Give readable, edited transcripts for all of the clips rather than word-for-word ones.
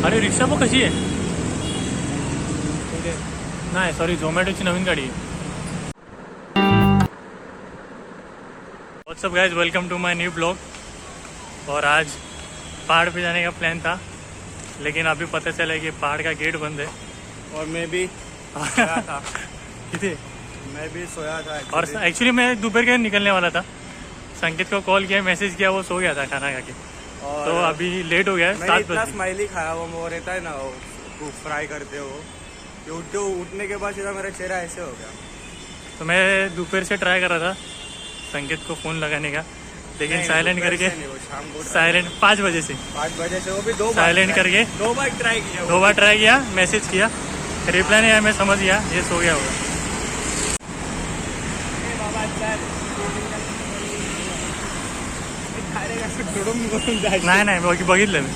अरे रिक्षा पण कशी आहे? नाही सॉरी, झोमॅटोची नवीन गाड़ी है। What's up guys, welcome to my new blog. और आज पहाड़ पे जाने का प्लान था, लेकिन अभी पता चला कि पहाड़ का गेट बंद है। और मैं भी सोया था। कितने? मैं भी सोया था और एक्चुअली मैं दोपहर के निकलने वाला था, संकेत को कॉल किया, मैसेज किया, वो सो गया था खाना खा के। और तो अभी लेट हो गया है, 7 इतना बजे। स्माइली खाया वो रहता है ना, वो फ्राई करते हो कि उठने के बाद सीधा मेरा चेहरा ऐसे हो गया। तो मैं दोपहर से ट्राई कर रहा था संकेत को फ़ोन लगाने का, लेकिन साइलेंट करके, शाम को साइलेंट 5 बजे से 5 बजे से वो भी 2 बार साइलेंट करके 2 बार ट्राई किया। 2 बार ट्राई किया, मैसेज किया, रिप्लाई नहीं आया। मैं समझ गया ये सो गया होगा। नाही बघितलं मी।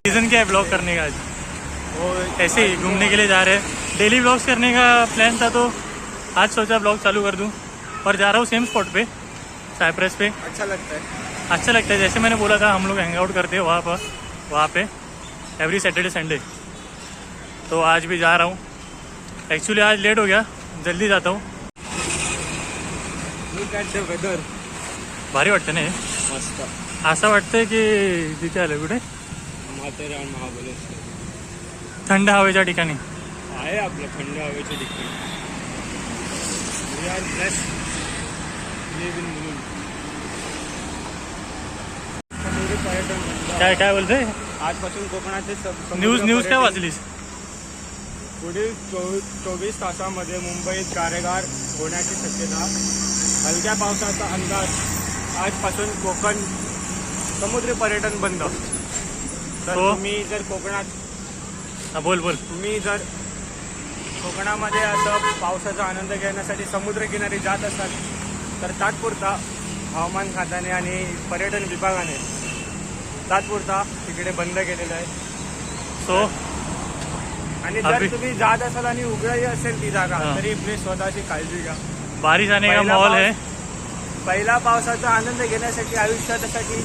रीज़न क्या है ब्लॉग करने का? आज वो ऐसे ही घूमने के लिए जा रहे हैं। डेली ब्लॉग्स करने का प्लान था, तो आज सोचा ब्लॉग चालू कर दूं। और जा रहा हूँ सेम स्पॉट पे, साइप्रस पे। अच्छा लगता है, अच्छा लगता है। जैसे मैंने बोला था, हम लोग हैंग आउट करते हैं वहाँ पे एवरी सैटरडे संडे। तो आज भी जा रहा हूँ। एक्चुअली आज लेट हो गया, जल्दी जाता हूँ। लुक ॲट द वेदर, भारी वाटतं ना हे? मस्त। असं वाटतंय की तिथे आलं कुठे, माथेरान महाबळेश्वर थंड हवेच्या ठिकाणी। आहे आपलं थंड हवेचे ठिकाण। We are blessed live in moon. पर्यटन काय बोलते? आजपासून कोकणाचे न्यूज काय वाचलीस? पुढील 24 तासामध्ये मुंबईत गारेगार होण्याची शक्यता, हलक्या पावसाचा अंदाज। आजपासून कोकण समुद्री पर्यटन बंद। तर हो. तुम्ही जर कोकणात हा, बोल तुम्ही जर कोकणामध्ये असं पावसाचा आनंद घेण्यासाठी समुद्रकिनारी जात असाल तर तात्पुरता हवामान खात्याने आणि पर्यटन विभागाने तात्पुरता तिकडे बंद केलेलं आहे। सो आणि जर अभी- तुम्ही जात असाल आणि उघडही असेल ती जागा, हाँ. तरी प्लीज स्वतःची काळजी घ्या। बारिश आने का पहिला माहौल पाऊस- है। पहिला पावसाचा आनंद घेण्यासाठी आयुष्यासाठी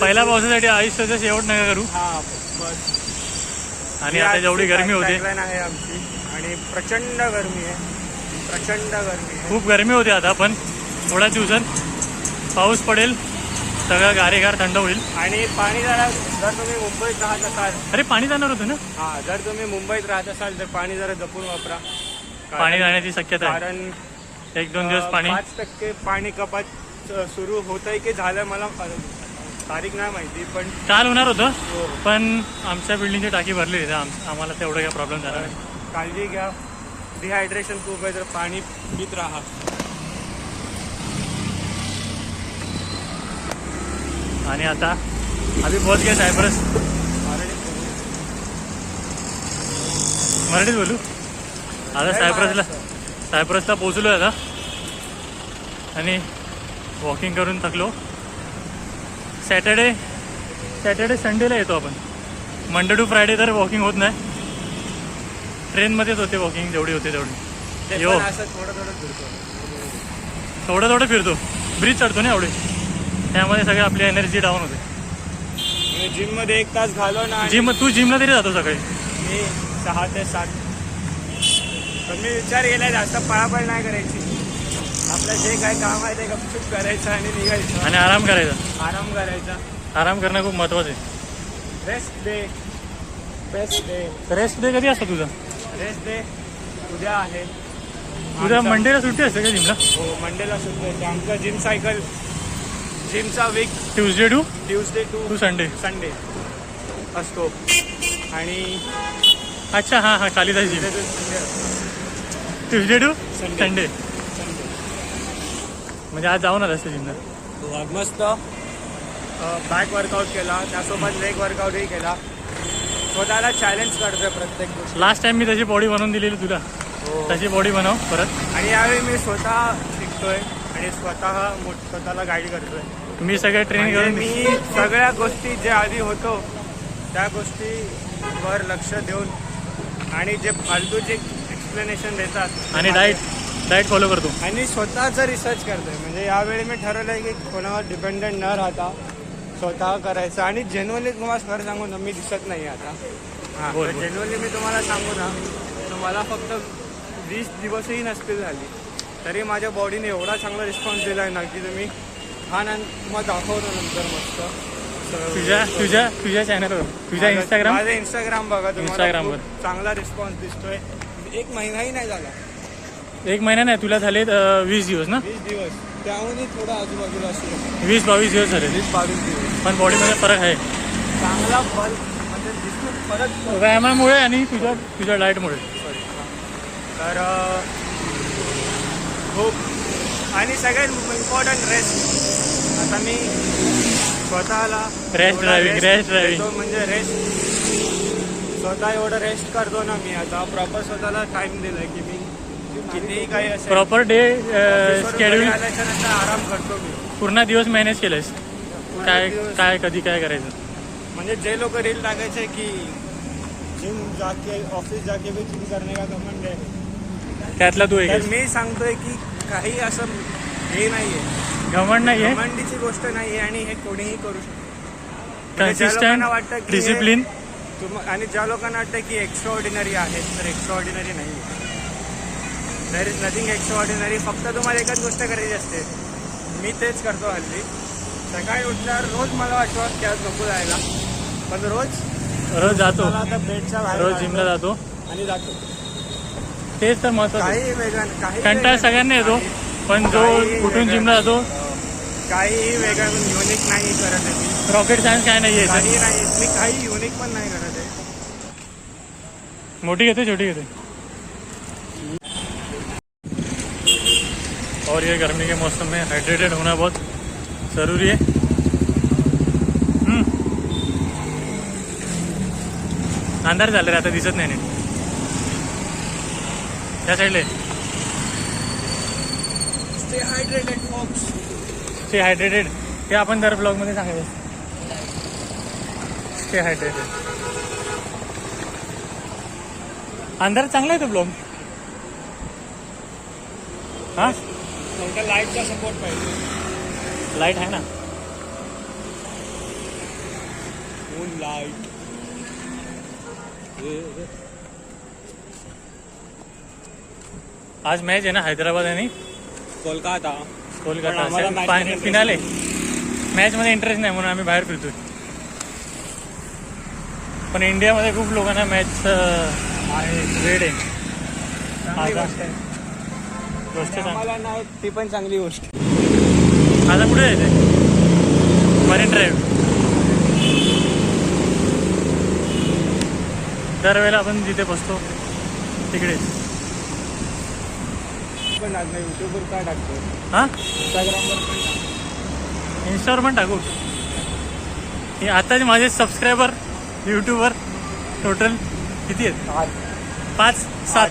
पहिल्या पावसासाठी आयुष्याचा शेवट नका करू। हा बस। आणि आता जेवढी गरमी होते, tagline आहे आमची, आणि प्रचंड गरमी आहे, प्रचंड गरमी आहे। खूप गरमी होते आता, पण थोड्या दिवसात पाऊस पडेल, सगळं गारेगार थंड होईल। आणि पाणी जर तुम्ही मुंबईत राहत असाल, अरे पाणी जाणार होतं ना? हा जर तुम्ही मुंबईत राहत असाल तर पाणी जरा जपून वापरा। पाणी जाण्याची शक्यता आहे। कारण 1-2 दिवस पाणी 5% पाणी कपात सुरू होतंय की झालं मला तारीख नाही माहिती, पण काल होणार होतं, हो. पण आमच्या बिल्डिंगची टाकी भरली आहे, आम्हाला तेवढं काही प्रॉब्लेम झाला नाही। काळजी घ्या। डिहायड्रेशन खूप आहे, तर पाणी पित राहा। आणि आता अभी पहुंच गए साइप्रस। मराठीत बोलू आता। सायप्रसला पोहोचलो आता, आणि वॉकिंग करून थकलो। सॅटर्डे संडेला येतो आपण, मंडे टू फ्रायडे तर वॉकिंग होत नाही। ट्रेनमध्येच होते वॉकिंग, जेवढी होते तेवढी। यो असं थोडं थोडं फिरतो, ब्रिज चढतो ना एवढे, त्यामध्ये सगळे आपली एनर्जी डाऊन होते। जिम मध्ये 1 तास घालवणं। तू जिमला तरी जातो सकाळी? मी 6 ते 7। पण मी विचार केलाय जास्त पळापळ नाही करायची, आपलं जे काय काम आहे ते गपचूप करायचं आणि निघायचं आणि आराम करायचा। आराम करायचा। आराम करणं खूप महत्वाचं आहे। Rest day, best day. Rest day कधी असतो तुझा? रेस्ट डे उद्या आहे। उद्या मंडेला सुट्टी असते का जिमला? हो, मंडेला सुद्धा आहे आमचा जिम सायकल। जिमचा वीक ट्यूजडे टू संडे असतो। आणि अच्छा, हां Kalidas gym, Tuesday to Sunday. म्हणजे आज जाऊन आला असतं जिमला? मस्त बॅक वर्कआउट केला, त्यासोबत लेग वर्कआउटही केला। स्वतःला चॅलेंज करतोय प्रत्येक गोष्ट। लास्ट टाइम मी तशी बॉडी बनवून दिलेली तुला, तशी बॉडी बनव परत। आणि यावेळी मी स्वतः शिकतोय आणि स्वतःला गाईड करतोय। मी सगळं ट्रेनिंग करून मी सगळ्या गोष्टी जे आधी होतो त्या गोष्टीवर लक्ष देऊन, आणि जे फालतूचे एक्सप्लेनेशन देतात, आणि डाएट फॉलो करतो, आणि स्वतःचा रिसर्च करतोय। म्हणजे यावेळी मी ठरवलंय की कोणावर डिपेंडंट न राहता स्वतः करायचं. आणि जेन्युअनली तुम्हाला खरं सांगू ना, मी दिसत नाही आता. हां, बोल, बोल. जेन्युअनली मी तुम्हाला सांगू ना, तर मला फक्त 20 दिवसही नसतील झाली, तरी माझ्या बॉडीने एवढा चांगला रिस्पॉन्स दिला आहे ना, की तुम्ही हा मग दाखवतो नंतर मस्त. तुझ्या चॅनलवर, तुझ्या इंस्टाग्राम, माझं इंस्टाग्राम बघा, तुम्हाला इंस्टाग्रामवर खूप चांगला रिस्पॉन्स दिसतोय. 1 महिनाही नाही झाला. 1 महिना नाही, तुला झाले 20 दिवस ना? 20 दिवस, त्याहूनही थोडं आजूबाजूला असेल. 20-22 दिवस झाले. 20-22 दिवस. पण बॉडीमध्ये फरक आहे, चांगला फल म्हणजे दिसून फरक. व्यायामामुळे आणि तुझ्या डाएटमुळे. तर खूप. आणि सगळ्यात इम्पॉर्टंट रेस्ट. आता मी स्वतःला रेस्ट ड्रायव्हिंग देतो, म्हणजे रेस्ट स्वतः एवढं रेस्ट करतो ना मी आता. प्रॉपर स्वतःला टाइम दिलाय की मी कितीही काही असेल प्रॉपर डे शेड्यूल, आल्याच्या नंतर आराम करतो मी. पूर्ण दिवस मॅनेज केलंस. काय दिवस. काय कधी काय करायचं. म्हणजे जे लोक रील टाकायचे की जिम जाके ऑफिस जाके भी जिम करने का घमंड आहे, त्यातला तू एक तर आहेस. मी सांगतोय की काही असं हे नाहीये, घमंड नाहीये, घमंडीची गोष्ट नाहीये. आणि हे कोणीही करू शकतो. म्हणजे ज्या लोकांना वाटतं कन्सिस्टंट, की डिसिप्लिन. आणि ज्या लोकांना वाटतं की एक्स्ट्रा ऑर्डिनरी आहे, तर एक्स्ट्रा ऑर्डिनरी नाही. There is nothing extra ordinary. फक्त तुम्हाला एकच गोष्ट करायची असते. मी तेच करतो हल्ली. सकाळी उठल्यावर रोज मला वाटतं की आज नको जायला, पण रोज जातो, मला आता बेडच्या बाहेर रोज काढतो जिमला जातो. आणि जातो. तेच तर महत्वाचं. काही वेगळं, काही कंटाळा वेगळं सगळ्यांना येतो, पण जो काही कुठून वेगळं जिमला जातो, काहीही वेगळं युनिक नाही करत आहे मी. रॉकेट सायन्स काय नाहीये. काही नाही, मी काही युनिक पण नाही करत आहे. मोटी घेते, छोटी घेते. और ये गर्मी के मौसम में हाइड्रेटेड होना बहुत ज़रूरी है. अंधार झालं रे आता, दिसत नाही नीट. त्या साईडला stay hydrated folks. Stay hydrated, हे आपण दर ब्लॉगमध्ये सांगायचं. Stay hydrated. अंधार चांगला आहे तो ब्लॉग. हां, फक्त लाईटचा सपोर्ट पाहिजे. लाईट आहे ना. Moon light. आज मॅच आहे ना, हैदराबाद आणि कोलकाता. कोलकाता फिनाले. मॅचमध्ये इंटरेस्ट नाही म्हणून आम्ही बाहेर फिरतोय. पण इंडियामध्ये खूप लोकांना मॅच आहे, वेळ आहे. चांगली गोष्ट आहे. गोष्ट सांग. आम्हाला नाही, ती पण चांगली गोष्ट. आता कुठे जायचंय? Marine drive. दरवेळेला आपण जिथे बसतो तिकडेच. पण आज नाही, युट्यूबवर काय टाकतो, हां, इंस्टाग्रामवर पण टाकतो. इंस्टावर पण टाकू. हे आताचे माझे सबस्क्रायबर यूट्यूबवर टोटल किती आहेत? 5, 7,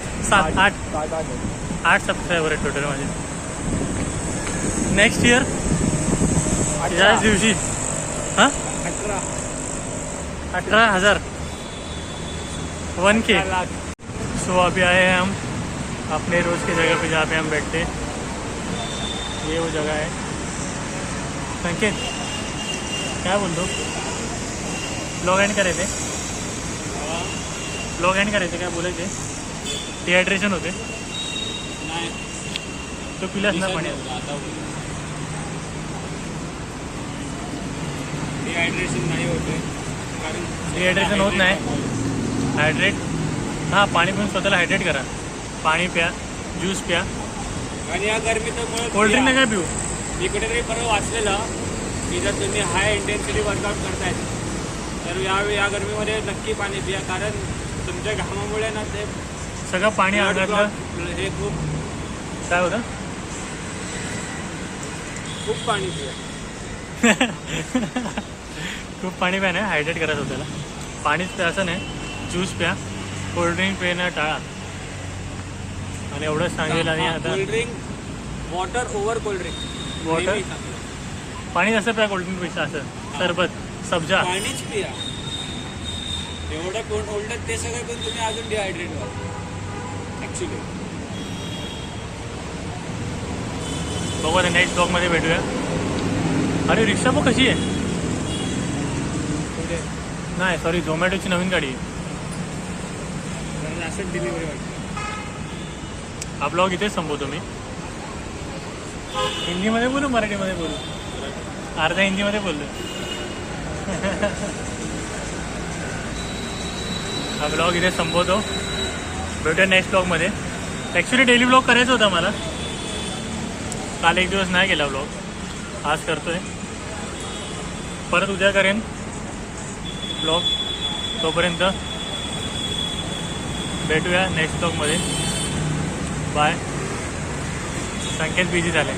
8 सबस्क्रायबर आहेत टोटल माझे. नेक्स्ट इयर याच दिवशी हां 18,000 1K. सो अभी आए हैं हम अपने रोज़ की जगह पे जहाँ पे हम बैठते हैं. ये वो जगह है. संकेत क्या बोलतो? ब्लॉग एंड करायचे, ब्लॉग एंड करायचे, काय बोलायचे? डिहायड्रेशन होते. नाही, तो पिलास ना पाणी. डिहायड्रेशन नाही होते, कारण डिहायड्रेशन होत नाही. हायड्रेट, हां, पाणी पण स्वतःला हायड्रेट करा. पाणी प्या, ज्यूस प्या. आणि या गरमीमुळे कोल्ड्रिंक नाही काय पिऊ. मी कुठेतरी परत वाचलेलं की जर तुम्ही हाय इंटेन्सिटी वर्कआउट करतायत तर या गरमीमध्ये नक्की पाणी पिया, कारण तुमच्या घामामुळे ना ते सगळं पाणी अंगातलं हे खूप काय होतं. खूप पाणी पिया. खूप पाणी प्या, नाही हायड्रेट करा स्वतःला. पाणीच प्या असं नाही, ज्यूस प्या. कोल्ड्रिंक पिणं टाळा. आणि एवढंच सांगेल. आणि आता cold drink, water over cold drink. Water, पाणी असं प्या कोल्ड्रिंकपेक्षा. असं सरबत, सब्जा. पाणीच पिया. एवढं कोण ओल्डर ते सगळं पण तुम्ही अजून डिहायड्रेट व्हा ॲक्च्युली. बघू आता नेक्स्ट ब्लॉगमध्ये भेटूया. अरे रिक्षा बघ कशी आहे. नाही सॉरी, झोमॅटोची नवीन गाडी आहे. असं डिलिव्हरी वाटतं. हा ब्लॉग इथेच संपवतो मी. हिंदीमध्ये बोलू मराठीमध्ये बोलू? अर्धा हिंदीमध्ये बोललो. हा ब्लॉग इथे संपवतो. भेटूया नेक्स्ट ब्लॉगमध्ये. ॲक्च्युली डेली ब्लॉग करायचा होता मला, काल एक दिवस नाही केला ब्लॉग, आज करतोय. परत उद्या करेन ब्लॉग. तोपर्यंत भेटूया नेक्स्ट ब्लॉगमध्ये. बाय. संकेत बिझी झाले.